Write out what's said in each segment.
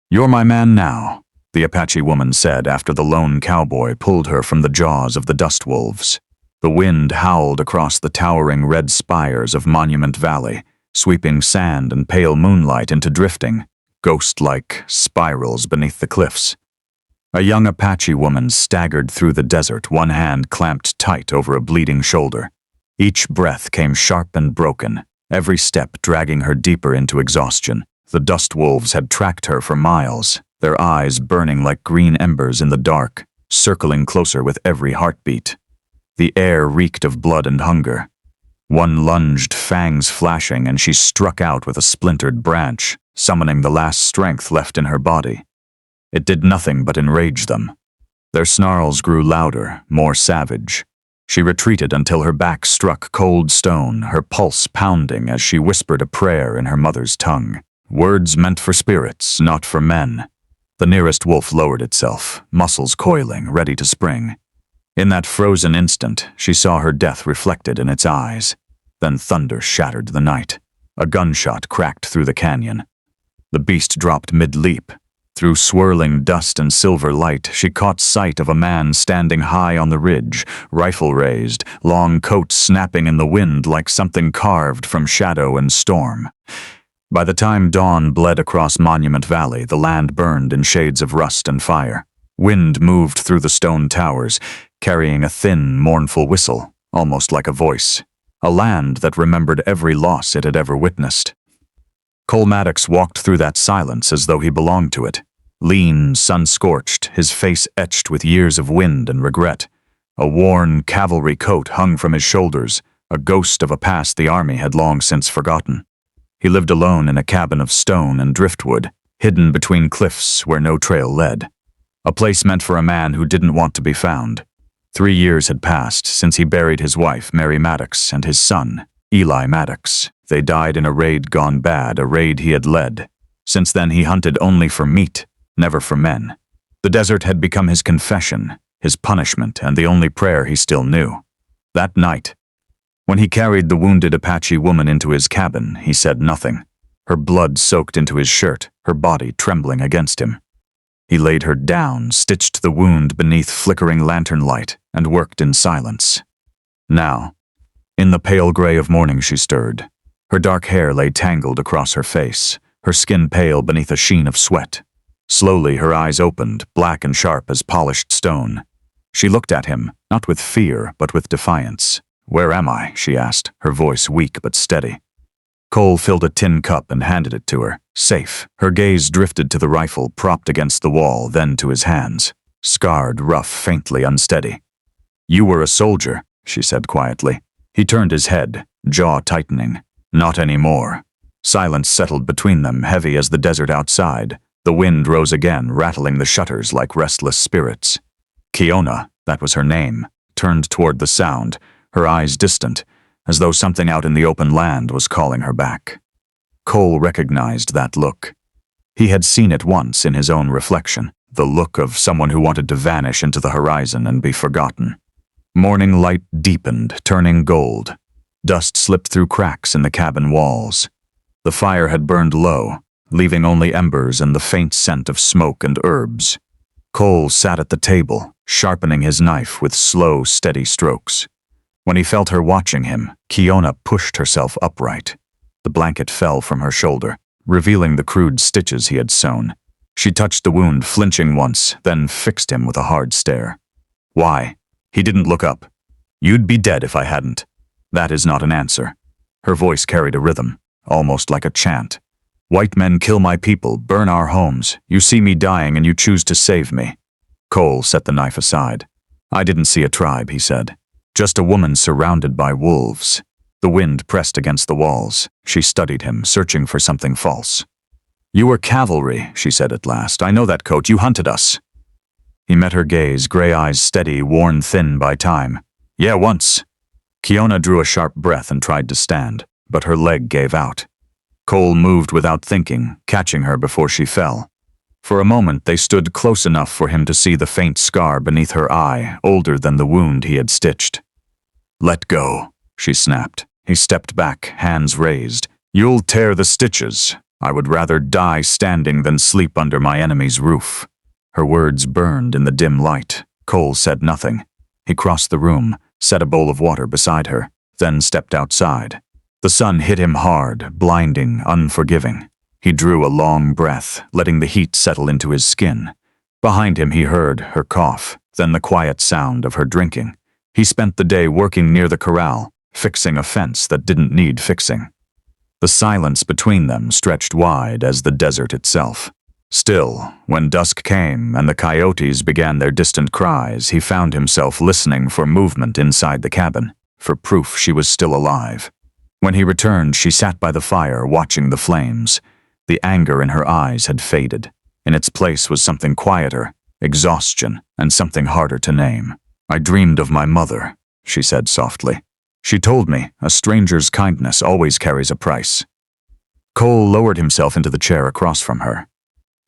"You're my man now," the Apache woman said after the lone cowboy pulled her from the jaws of the dust wolves. The wind howled across the towering red spires of Monument Valley, sweeping sand and pale moonlight into drifting, ghost-like spirals beneath the cliffs. A young Apache woman staggered through the desert, one hand clamped tight over a bleeding shoulder. Each breath came sharp and broken, every step dragging her deeper into exhaustion. The dust wolves had tracked her for miles, their eyes burning like green embers in the dark, circling closer with every heartbeat. The air reeked of blood and hunger. One lunged, fangs flashing, and she struck out with a splintered branch, summoning the last strength left in her body. It did nothing but enrage them. Their snarls grew louder, more savage. She retreated until her back struck cold stone, her pulse pounding as she whispered a prayer in her mother's tongue. Words meant for spirits, not for men. The nearest wolf lowered itself, muscles coiling, ready to spring. In that frozen instant, she saw her death reflected in its eyes. Then thunder shattered the night. A gunshot cracked through the canyon. The beast dropped mid-leap. Through swirling dust and silver light, she caught sight of a man standing high on the ridge, rifle raised, long coat snapping in the wind like something carved from shadow and storm. By the time dawn bled across Monument Valley, the land burned in shades of rust and fire. Wind moved through the stone towers, carrying a thin, mournful whistle, almost like a voice. A land that remembered every loss it had ever witnessed. Cole Maddox walked through that silence as though he belonged to it. Lean, sun-scorched, his face etched with years of wind and regret. A worn cavalry coat hung from his shoulders, a ghost of a past the army had long since forgotten. He lived alone in a cabin of stone and driftwood, hidden between cliffs where no trail led. A place meant for a man who didn't want to be found. 3 years had passed since he buried his wife, Mary Maddox, and his son, Eli Maddox. They died in a raid gone bad, a raid he had led. Since then he hunted only for meat, never for men. The desert had become his confession, his punishment, and the only prayer he still knew. That night, when he carried the wounded Apache woman into his cabin, he said nothing. Her blood soaked into his shirt, her body trembling against him. He laid her down, stitched the wound beneath flickering lantern light, and worked in silence. Now, in the pale gray of morning, she stirred. Her dark hair lay tangled across her face, her skin pale beneath a sheen of sweat. Slowly, her eyes opened, black and sharp as polished stone. She looked at him, not with fear, but with defiance. "Where am I?" she asked, her voice weak but steady. Cole filled a tin cup and handed it to her. Safe. Her gaze drifted to the rifle propped against the wall, then to his hands. Scarred, rough, faintly unsteady. "You were a soldier," she said quietly. He turned his head, jaw tightening. Not anymore. Silence settled between them, heavy as the desert outside. The wind rose again, rattling the shutters like restless spirits. Kiona, that was her name, turned toward the sound, her eyes distant, as though something out in the open land was calling her back. Cole recognized that look. He had seen it once in his own reflection, the look of someone who wanted to vanish into the horizon and be forgotten. Morning light deepened, turning gold. Dust slipped through cracks in the cabin walls. The fire had burned low, leaving only embers and the faint scent of smoke and herbs. Cole sat at the table, sharpening his knife with slow, steady strokes. When he felt her watching him, Kiona pushed herself upright. The blanket fell from her shoulder, revealing the crude stitches he had sewn. She touched the wound, flinching once, then fixed him with a hard stare. "Why?" He didn't look up. "You'd be dead if I hadn't." That is not an answer. Her voice carried a rhythm, almost like a chant. "White men kill my people, burn our homes. You see me dying and you choose to save me." Cole set the knife aside. "I didn't see a tribe," he said. "Just a woman surrounded by wolves." The wind pressed against the walls. She studied him, searching for something false. "You were cavalry," she said at last. "I know that coat. You hunted us." He met her gaze, gray eyes steady, worn thin by time. "Yeah, once." Kiona drew a sharp breath and tried to stand, but her leg gave out. Cole moved without thinking, catching her before she fell. For a moment they stood close enough for him to see the faint scar beneath her eye, older than the wound he had stitched. "Let go," she snapped. He stepped back, hands raised. "You'll tear the stitches." I would rather die standing than sleep under my enemy's roof." Her words burned in the dim light. Cole said nothing. He crossed the room, set a bowl of water beside her, then stepped outside. The sun hit him hard, blinding, unforgiving. He drew a long breath, letting the heat settle into his skin. Behind him he heard her cough, then the quiet sound of her drinking. He spent the day working near the corral, fixing a fence that didn't need fixing. The silence between them stretched wide as the desert itself. Still, when dusk came and the coyotes began their distant cries, he found himself listening for movement inside the cabin, for proof she was still alive. When he returned, she sat by the fire, watching the flames. The anger in her eyes had faded. In its place was something quieter, exhaustion, and something harder to name. "I dreamed of my mother," she said softly. "She told me a stranger's kindness always carries a price." Cole lowered himself into the chair across from her.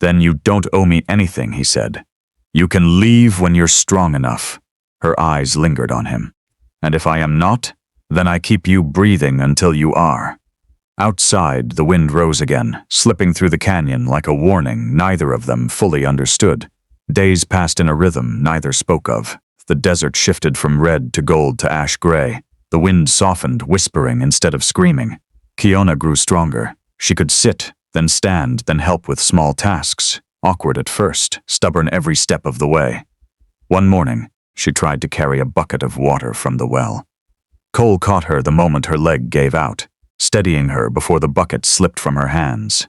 "Then you don't owe me anything," he said. "You can leave when you're strong enough." Her eyes lingered on him. "And if I am not, then I keep you breathing until you are." Outside, the wind rose again, slipping through the canyon like a warning neither of them fully understood. Days passed in a rhythm neither spoke of. The desert shifted from red to gold to ash gray. The wind softened, whispering instead of screaming. Kiona grew stronger. She could sit, then stand, then help with small tasks. Awkward at first, stubborn every step of the way. One morning, she tried to carry a bucket of water from the well. Cole caught her the moment her leg gave out, steadying her before the bucket slipped from her hands.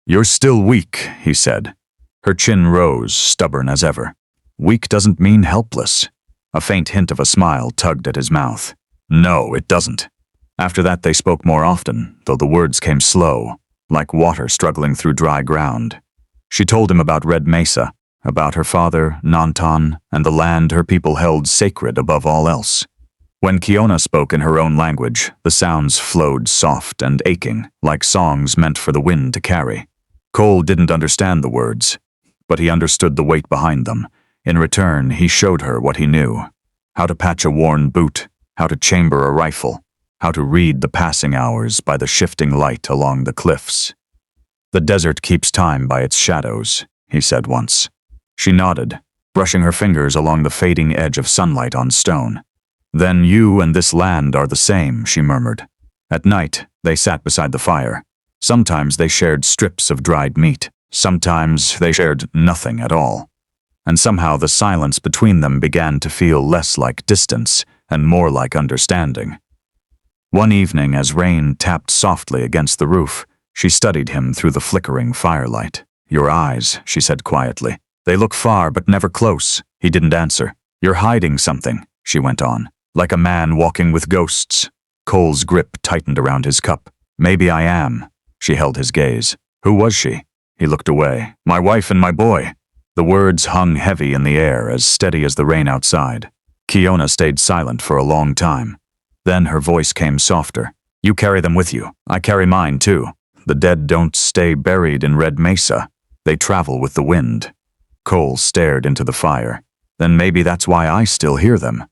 "You're still weak," he said. Her chin rose, stubborn as ever. "Weak doesn't mean helpless." A faint hint of a smile tugged at his mouth. "No, it doesn't." After that they spoke more often, though the words came slow, like water struggling through dry ground. She told him about Red Mesa, about her father, Nantan, and the land her people held sacred above all else. When Kiona spoke in her own language, the sounds flowed soft and aching, like songs meant for the wind to carry. Cole didn't understand the words, but he understood the weight behind them. In return, he showed her what he knew: how to patch a worn boot, how to chamber a rifle, how to read the passing hours by the shifting light along the cliffs. "The desert keeps time by its shadows," he said once. She nodded, brushing her fingers along the fading edge of sunlight on stone. "Then you and this land are the same," she murmured. At night, they sat beside the fire. Sometimes they shared strips of dried meat. Sometimes they shared nothing at all. And somehow the silence between them began to feel less like distance and more like understanding. One evening, as rain tapped softly against the roof, she studied him through the flickering firelight. "Your eyes," she said quietly. "They look far but never close." He didn't answer. "You're hiding something," she went on, "like a man walking with ghosts." Cole's grip tightened around his cup. "Maybe I am." She held his gaze. "Who was she?" He looked away. "My wife and my boy." The words hung heavy in the air, as steady as the rain outside. Kiona stayed silent for a long time. Then her voice came softer. "You carry them with you. I carry mine too. The dead don't stay buried in Red Mesa. They travel with the wind." Cole stared into the fire. "Then maybe that's why I still hear them."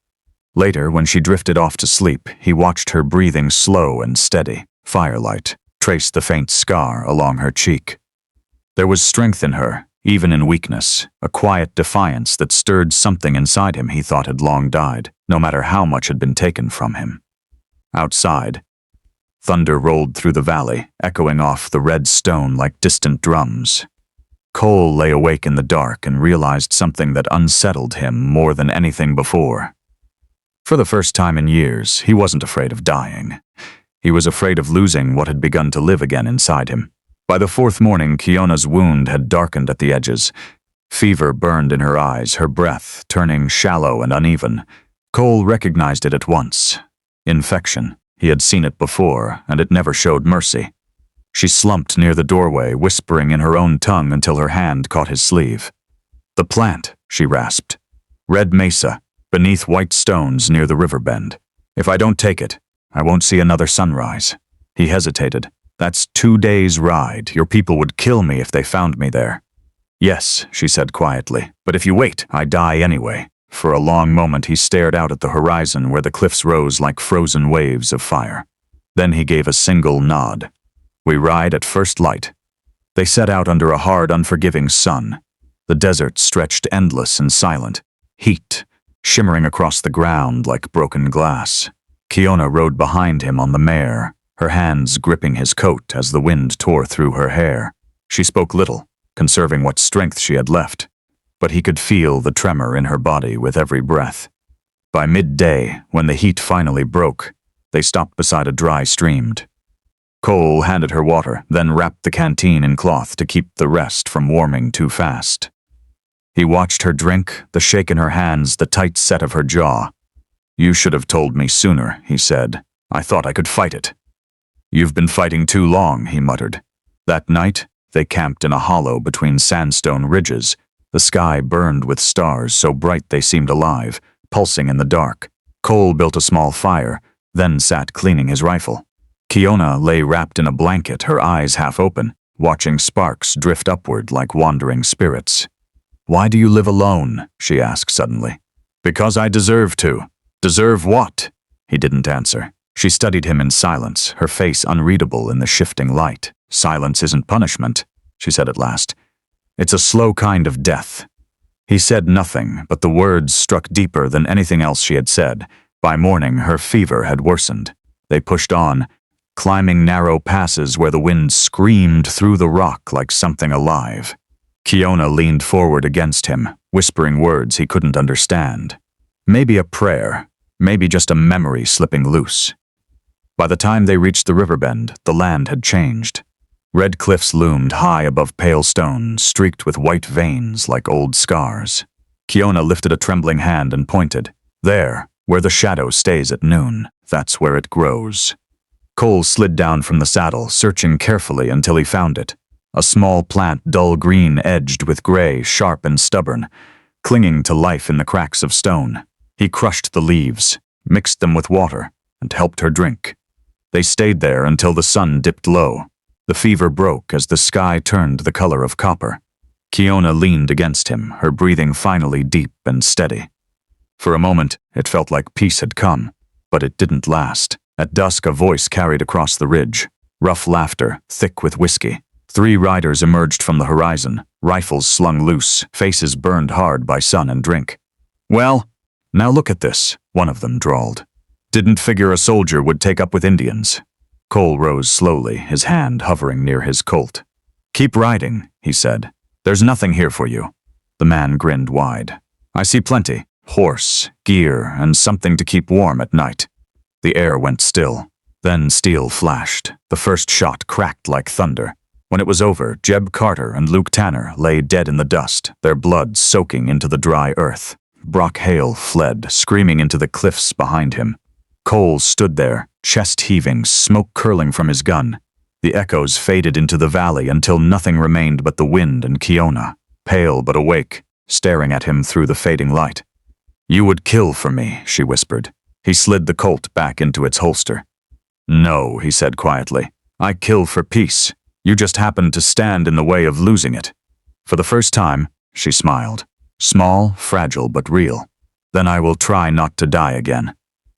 Later, when she drifted off to sleep, he watched her breathing slow and steady. Firelight traced the faint scar along her cheek. There was strength in her, even in weakness, a quiet defiance that stirred something inside him he thought had long died, no matter how much had been taken from him. Outside, thunder rolled through the valley, echoing off the red stone like distant drums. Cole lay awake in the dark and realized something that unsettled him more than anything before. For the first time in years, he wasn't afraid of dying. He was afraid of losing what had begun to live again inside him. By the fourth morning, Kiona's wound had darkened at the edges. Fever burned in her eyes, her breath turning shallow and uneven. Cole recognized it at once. Infection. He had seen it before, and it never showed mercy. She slumped near the doorway, whispering in her own tongue until her hand caught his sleeve. "The plant," she rasped. "Red Mesa, beneath white stones near the river bend. If I don't take it, I won't see another sunrise." He hesitated. "That's 2 days' ride. Your people would kill me if they found me there." "Yes," she said quietly, "but if you wait, I die anyway." For a long moment he stared out at the horizon where the cliffs rose like frozen waves of fire. Then he gave a single nod. "We ride at first light. They set out under a hard, unforgiving sun. The desert stretched endless and silent, heat shimmering across the ground like broken glass. Kiona rode behind him on the mare, her hands gripping his coat as the wind tore through her hair. She spoke little, conserving what strength she had left, but he could feel the tremor in her body with every breath. By midday, when the heat finally broke, they stopped beside a dry stream. Cole handed her water, then wrapped the canteen in cloth to keep the rest from warming too fast. He watched her drink, the shake in her hands, the tight set of her jaw. "You should have told me sooner," he said. "I thought I could fight it." "You've been fighting too long," he muttered. That night, they camped in a hollow between sandstone ridges. The sky burned with stars so bright they seemed alive, pulsing in the dark. Cole built a small fire, then sat cleaning his rifle. Kiona lay wrapped in a blanket, her eyes half open, watching sparks drift upward like wandering spirits. "Why do you live alone?" she asked suddenly. "Because I deserve to." "Deserve what?" He didn't answer. She studied him in silence, her face unreadable in the shifting light. "Silence isn't punishment," she said at last. "It's a slow kind of death." He said nothing, but the words struck deeper than anything else she had said. By morning, her fever had worsened. They pushed on, climbing narrow passes where the wind screamed through the rock like something alive. Kiona leaned forward against him, whispering words he couldn't understand. Maybe a prayer, maybe just a memory slipping loose. By the time they reached the river bend, the land had changed. Red cliffs loomed high above pale stone, streaked with white veins like old scars. Kiona lifted a trembling hand and pointed. "There, where the shadow stays at noon, that's where it grows." Cole slid down from the saddle, searching carefully until he found it. A small plant, dull green edged with gray, sharp and stubborn, clinging to life in the cracks of stone. He crushed the leaves, mixed them with water, and helped her drink. They stayed there until the sun dipped low. The fever broke as the sky turned the color of copper. Kiona leaned against him, her breathing finally deep and steady. For a moment, it felt like peace had come, but it didn't last. At dusk, a voice carried across the ridge. Rough laughter, thick with whiskey. 3 riders emerged from the horizon, rifles slung loose, faces burned hard by sun and drink. "Well, now look at this," one of them drawled. "Didn't figure a soldier would take up with Indians." Cole rose slowly, his hand hovering near his Colt. "Keep riding," he said. "There's nothing here for you." The man grinned wide. "I see plenty. Horse, gear, and something to keep warm at night." The air went still. Then steel flashed. The first shot cracked like thunder. When it was over, Jeb Carter and Luke Tanner lay dead in the dust, their blood soaking into the dry earth. Brock Hale fled, screaming into the cliffs behind him. Cole stood there, chest heaving, smoke curling from his gun. The echoes faded into the valley until nothing remained but the wind and Kiona, pale but awake, staring at him through the fading light. "You would kill for me," she whispered. He slid the Colt back into its holster. "No," he said quietly. "I kill for peace. You just happened to stand in the way of losing it." For the first time, she smiled. Small, fragile, but real. "Then I will try not to die again."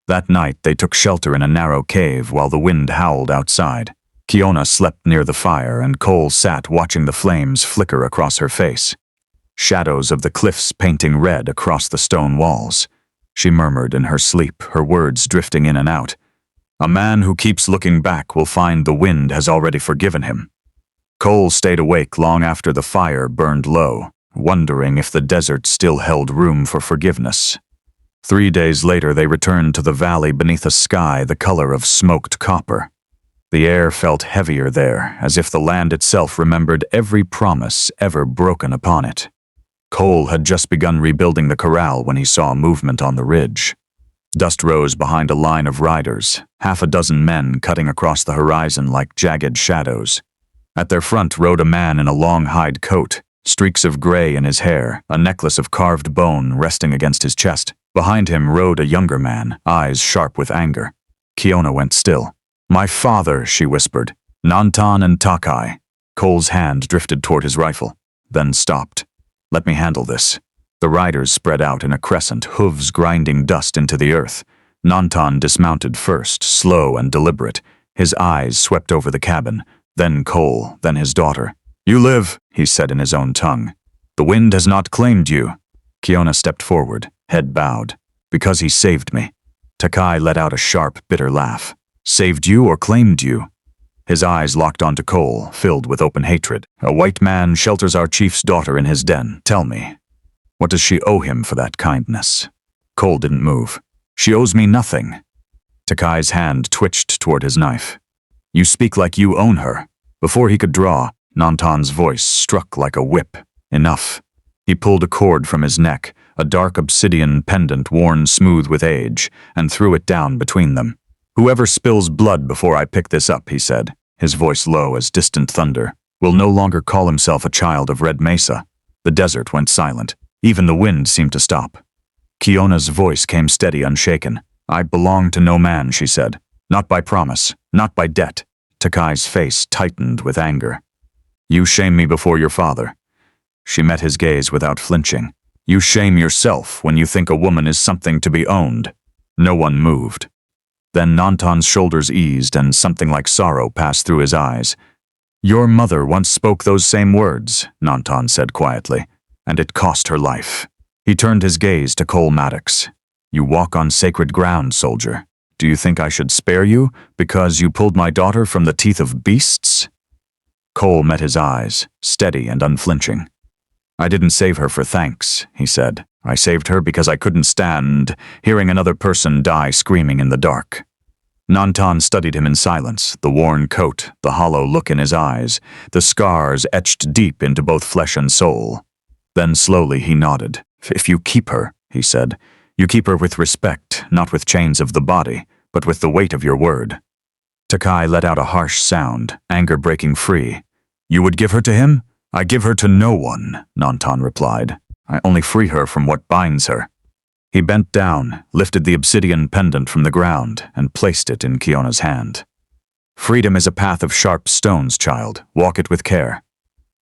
That night, they took shelter in a narrow cave while the wind howled outside. Kiona slept near the fire, and Cole sat watching the flames flicker across her face. Shadows of the cliffs painting red across the stone walls. She murmured in her sleep, her words drifting in and out. "A man who keeps looking back will find the wind has already forgiven him." Cole stayed awake long after the fire burned low, wondering if the desert still held room for forgiveness. 3 days later, they returned to the valley beneath a sky the color of smoked copper. The air felt heavier there, as if the land itself remembered every promise ever broken upon it. Cole had just begun rebuilding the corral when he saw movement on the ridge. Dust rose behind a line of riders, 6 men cutting across the horizon like jagged shadows. At their front rode a man in a long hide coat, streaks of gray in his hair, a necklace of carved bone resting against his chest. Behind him rode a younger man, eyes sharp with anger. Kiona went still. "My father," she whispered. "Nantan and Takai." Cole's hand drifted toward his rifle, then stopped. "Let me handle this." The riders spread out in a crescent, hooves grinding dust into the earth. Nantan dismounted first, slow and deliberate. His eyes swept over the cabin, then Cole, then his daughter. You live, he said in his own tongue. The wind has not claimed you. Kiona stepped forward, head bowed. Because he saved me. Takai let out a sharp, bitter laugh. Saved you or claimed you? His eyes locked onto Cole, filled with open hatred. A white man shelters our chief's daughter in his den. Tell me, what does she owe him for that kindness? Cole didn't move. She owes me nothing. Takai's hand twitched toward his knife. You speak like you own her. Before he could draw, Nantan's voice struck like a whip. Enough. He pulled a cord from his neck, a dark obsidian pendant worn smooth with age, and threw it down between them. Whoever spills blood before I pick this up, he said, his voice low as distant thunder, will no longer call himself a child of Red Mesa. The desert went silent. Even the wind seemed to stop. Kiona's voice came steady, unshaken. I belong to no man, she said. Not by promise, not by debt. Takai's face tightened with anger. You shame me before your father. She met his gaze without flinching. You shame yourself when you think a woman is something to be owned. No one moved. Then Nantan's shoulders eased and something like sorrow passed through his eyes. Your mother once spoke those same words, Nantan said quietly, and it cost her life. He turned his gaze to Cole Maddox. You walk on sacred ground, soldier. Do you think I should spare you because you pulled my daughter from the teeth of beasts? Cole met his eyes, steady and unflinching. I didn't save her for thanks, he said. I saved her because I couldn't stand hearing another person die screaming in the dark. Nantan studied him in silence, the worn coat, the hollow look in his eyes, the scars etched deep into both flesh and soul. Then slowly he nodded. If you keep her, he said, you keep her with respect, not with chains of the body, but with the weight of your word. Takai let out a harsh sound, anger breaking free. You would give her to him? I give her to no one, Nantan replied. I only free her from what binds her. He bent down, lifted the obsidian pendant from the ground, and placed it in Kiona's hand. Freedom is a path of sharp stones, child. Walk it with care.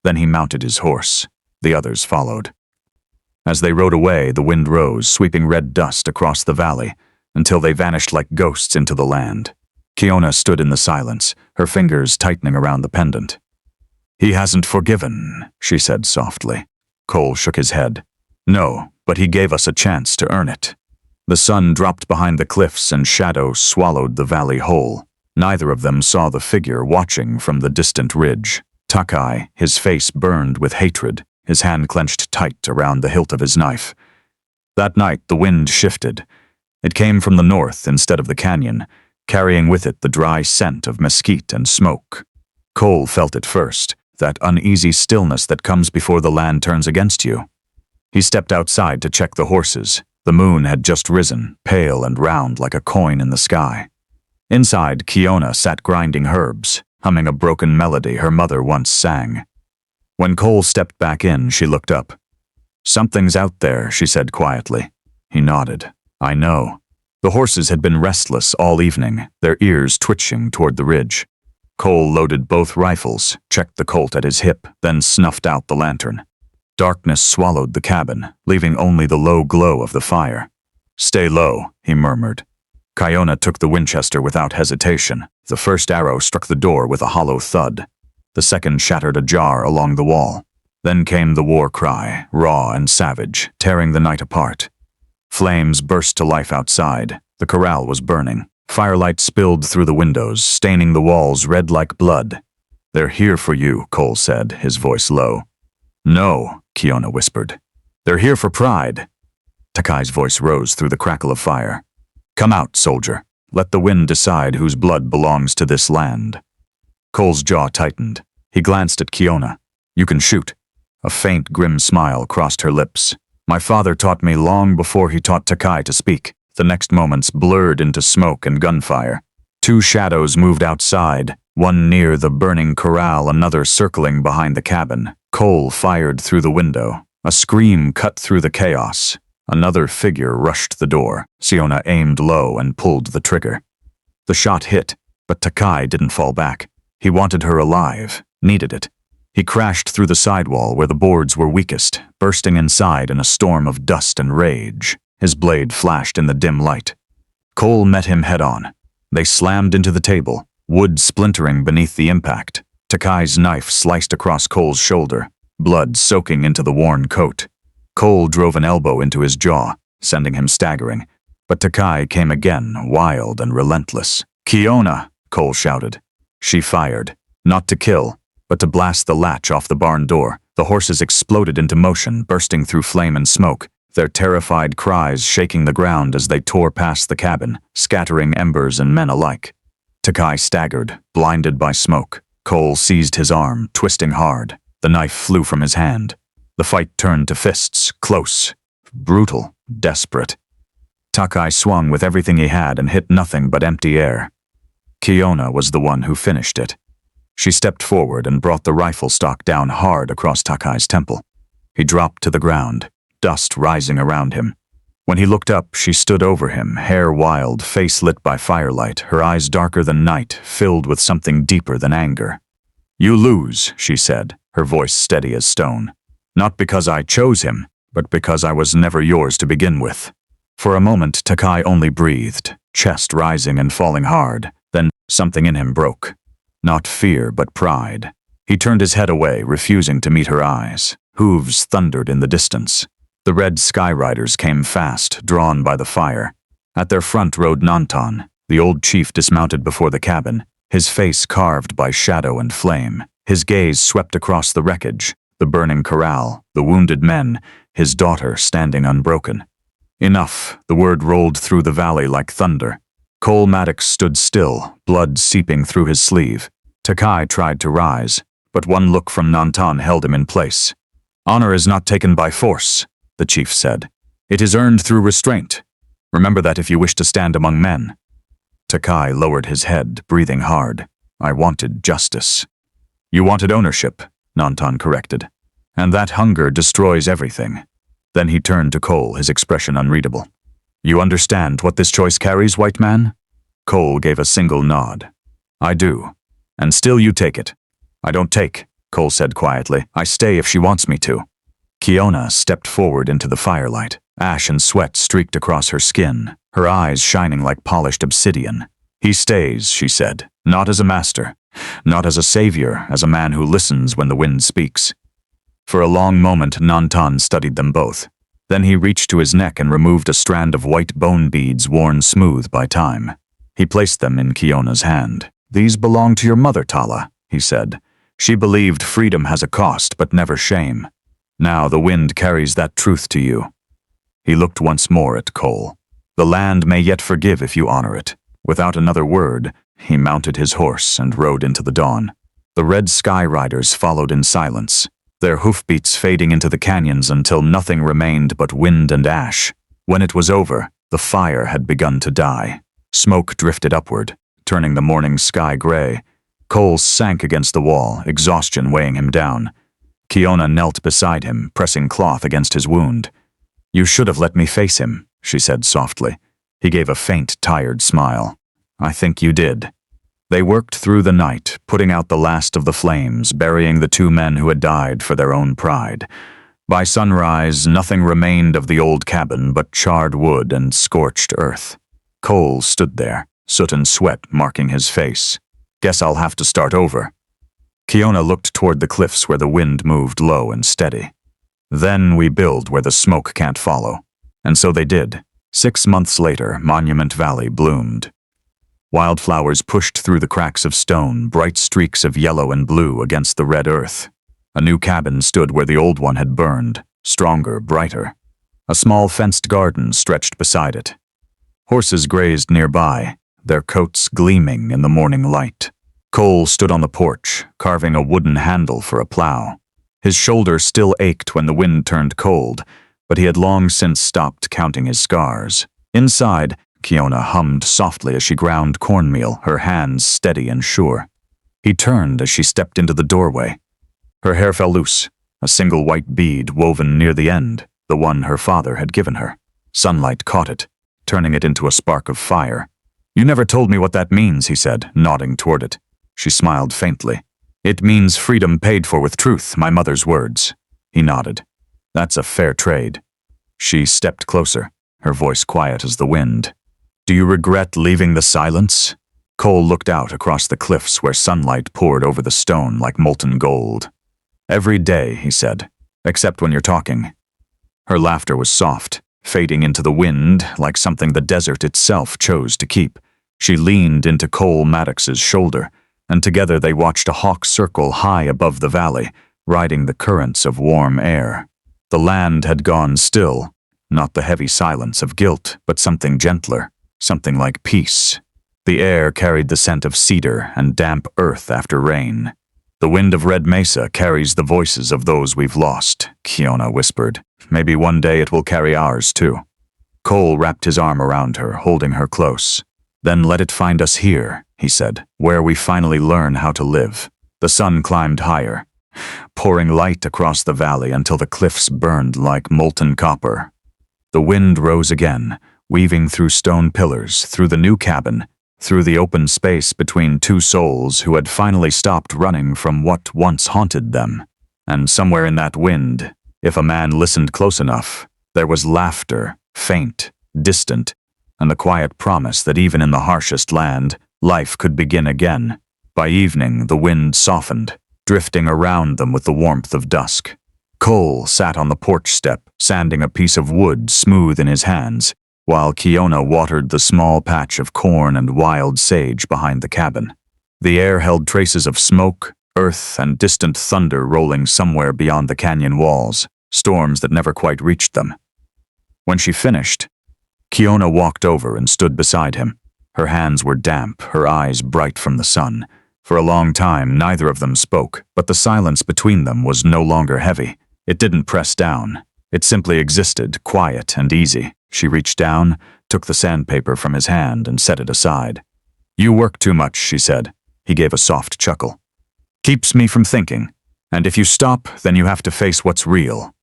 Then he mounted his horse. The others followed. As they rode away, the wind rose, sweeping red dust across the valley, until they vanished like ghosts into the land. Kiona stood in the silence, her fingers tightening around the pendant. He hasn't forgiven, she said softly. Cole shook his head. No, but he gave us a chance to earn it. The sun dropped behind the cliffs and shadow swallowed the valley whole. Neither of them saw the figure watching from the distant ridge. Takai, his face burned with hatred, his hand clenched tight around the hilt of his knife. That night the wind shifted. It came from the north instead of the canyon, carrying with it the dry scent of mesquite and smoke. Cole felt it first, that uneasy stillness that comes before the land turns against you. He stepped outside to check the horses. The moon had just risen, pale and round like a coin in the sky. Inside, Kiona sat grinding herbs, humming a broken melody her mother once sang. When Cole stepped back in, she looked up. Something's out there, she said quietly. He nodded. I know. The horses had been restless all evening, their ears twitching toward the ridge. Cole loaded both rifles, checked the Colt at his hip, then snuffed out the lantern. Darkness swallowed the cabin, leaving only the low glow of the fire. Stay low, he murmured. Kiona took the Winchester without hesitation. The first arrow struck the door with a hollow thud. The second shattered a jar along the wall. Then came the war cry, raw and savage, tearing the night apart. Flames burst to life outside. The corral was burning. Firelight spilled through the windows, staining the walls red like blood. They're here for you, Cole said, his voice low. No, Kiona whispered. They're here for pride. Takai's voice rose through the crackle of fire. Come out, soldier. Let the wind decide whose blood belongs to this land. Cole's jaw tightened. He glanced at Kiona. You can shoot. A faint, grim smile crossed her lips. My father taught me long before he taught Takai to speak. The next moments blurred into smoke and gunfire. Two shadows moved outside, one near the burning corral, another circling behind the cabin. Cole fired through the window. A scream cut through the chaos. Another figure rushed the door. Kiona aimed low and pulled the trigger. The shot hit, but Takai didn't fall back. He wanted her alive, needed it. He crashed through the sidewall where the boards were weakest, bursting inside in a storm of dust and rage. His blade flashed in the dim light. Cole met him head-on. They slammed into the table, wood splintering beneath the impact. Takai's knife sliced across Cole's shoulder, blood soaking into the worn coat. Cole drove an elbow into his jaw, sending him staggering. But Takai came again, wild and relentless. "Kiona!" Cole shouted. She fired, not to kill, but to blast the latch off the barn door. The horses exploded into motion, bursting through flame and smoke, their terrified cries shaking the ground as they tore past the cabin, scattering embers and men alike. Takai staggered, blinded by smoke. Cole seized his arm, twisting hard. The knife flew from his hand. The fight turned to fists, close, brutal, desperate. Takai swung with everything he had and hit nothing but empty air. Kiona was the one who finished it. She stepped forward and brought the rifle stock down hard across Takai's temple. He dropped to the ground, dust rising around him. When he looked up, she stood over him, hair wild, face lit by firelight, her eyes darker than night, filled with something deeper than anger. "You lose," she said, her voice steady as stone. "Not because I chose him, but because I was never yours to begin with." For a moment, Takai only breathed, chest rising and falling hard. Then something in him broke. Not fear, but pride. He turned his head away, refusing to meet her eyes. Hooves thundered in the distance. The red sky riders came fast, drawn by the fire. At their front rode Nantan, the old chief dismounted before the cabin, his face carved by shadow and flame. His gaze swept across the wreckage, the burning corral, the wounded men, his daughter standing unbroken. Enough, the word rolled through the valley like thunder. Cole Maddox stood still, blood seeping through his sleeve. Takai tried to rise, but one look from Nantan held him in place. "Honor is not taken by force," the chief said. "It is earned through restraint. Remember that if you wish to stand among men." Takai lowered his head, breathing hard. "I wanted justice." "You wanted ownership," Nantan corrected. "And that hunger destroys everything." Then he turned to Cole, his expression unreadable. "You understand what this choice carries, white man?" Cole gave a single nod. "I do. And still you take it." "I don't take," Cole said quietly. "I stay if she wants me to." Kiona stepped forward into the firelight. Ash and sweat streaked across her skin, her eyes shining like polished obsidian. "He stays," she said, "not as a master, not as a savior, as a man who listens when the wind speaks." For a long moment, Nantan studied them both. Then he reached to his neck and removed a strand of white bone beads worn smooth by time. He placed them in Kiona's hand. "These belong to your mother, Tala," he said. "She believed freedom has a cost, but never shame. Now the wind carries that truth to you." He looked once more at Cole. "The land may yet forgive if you honor it." Without another word, he mounted his horse and rode into the dawn. The red sky riders followed in silence, their hoofbeats fading into the canyons until nothing remained but wind and ash. When it was over, the fire had begun to die. Smoke drifted upward, turning the morning sky gray. Cole sank against the wall, exhaustion weighing him down. Kiona knelt beside him, pressing cloth against his wound. "You should have let me face him," she said softly. He gave a faint, tired smile. "I think you did." They worked through the night, putting out the last of the flames, burying the two men who had died for their own pride. By sunrise, nothing remained of the old cabin but charred wood and scorched earth. Cole stood there, soot and sweat marking his face. "Guess I'll have to start over." Kiona looked toward the cliffs where the wind moved low and steady. "Then we build where the smoke can't follow." And so they did. 6 months later, Monument Valley bloomed. Wildflowers pushed through the cracks of stone, bright streaks of yellow and blue against the red earth. A new cabin stood where the old one had burned, stronger, brighter. A small fenced garden stretched beside it. Horses grazed nearby, their coats gleaming in the morning light. Cole stood on the porch, carving a wooden handle for a plow. His shoulder still ached when the wind turned cold, but he had long since stopped counting his scars. Inside, Kiona hummed softly as she ground cornmeal, her hands steady and sure. He turned as she stepped into the doorway. Her hair fell loose, a single white bead woven near the end, the one her father had given her. Sunlight caught it, turning it into a spark of fire. "You never told me what that means," he said, nodding toward it. She smiled faintly. "It means freedom paid for with truth, my mother's words." He nodded. "That's a fair trade." She stepped closer, her voice quiet as the wind. "Do you regret leaving the silence?" Cole looked out across the cliffs where sunlight poured over the stone like molten gold. "Every day," he said, "except when you're talking." Her laughter was soft, fading into the wind like something the desert itself chose to keep. She leaned into Cole Maddox's shoulder, and together they watched a hawk circle high above the valley, riding the currents of warm air. The land had gone still, not the heavy silence of guilt, but something gentler, something like peace. The air carried the scent of cedar and damp earth after rain. "The wind of Red Mesa carries the voices of those we've lost," Kiona whispered. "Maybe one day it will carry ours too." Cole wrapped his arm around her, holding her close. "Then let it find us here," he said, "where we finally learn how to live." The sun climbed higher, pouring light across the valley until the cliffs burned like molten copper. The wind rose again, weaving through stone pillars, through the new cabin, through the open space between two souls who had finally stopped running from what once haunted them. And somewhere in that wind, if a man listened close enough, there was laughter, faint, distant, and the quiet promise that even in the harshest land, life could begin again. By evening, the wind softened, drifting around them with the warmth of dusk. Cole sat on the porch step, sanding a piece of wood smooth in his hands, while Kiona watered the small patch of corn and wild sage behind the cabin. The air held traces of smoke, earth, and distant thunder rolling somewhere beyond the canyon walls, storms that never quite reached them. When she finished, Kiona walked over and stood beside him. Her hands were damp, her eyes bright from the sun. For a long time, neither of them spoke, but the silence between them was no longer heavy. It didn't press down. It simply existed, quiet and easy. She reached down, took the sandpaper from his hand, and set it aside. "You work too much," she said. He gave a soft chuckle. "Keeps me from thinking. And if you stop, then you have to face what's real."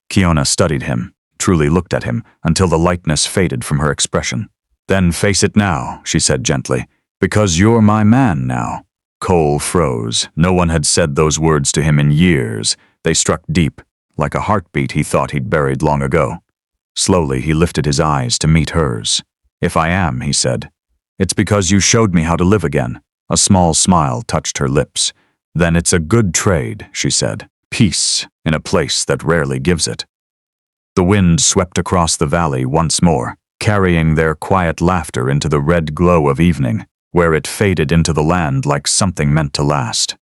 Kiona studied him, truly looked at him, until the lightness faded from her expression. "Then face it now," she said gently, "because you're my man now." Cole froze. No one had said those words to him in years. They struck deep, like a heartbeat he thought he'd buried long ago. Slowly, he lifted his eyes to meet hers. "If I am," he said, "it's because you showed me how to live again." A small smile touched her lips. "Then it's a good trade," she said. "Peace in a place that rarely gives it." The wind swept across the valley once more, carrying their quiet laughter into the red glow of evening, where it faded into the land like something meant to last.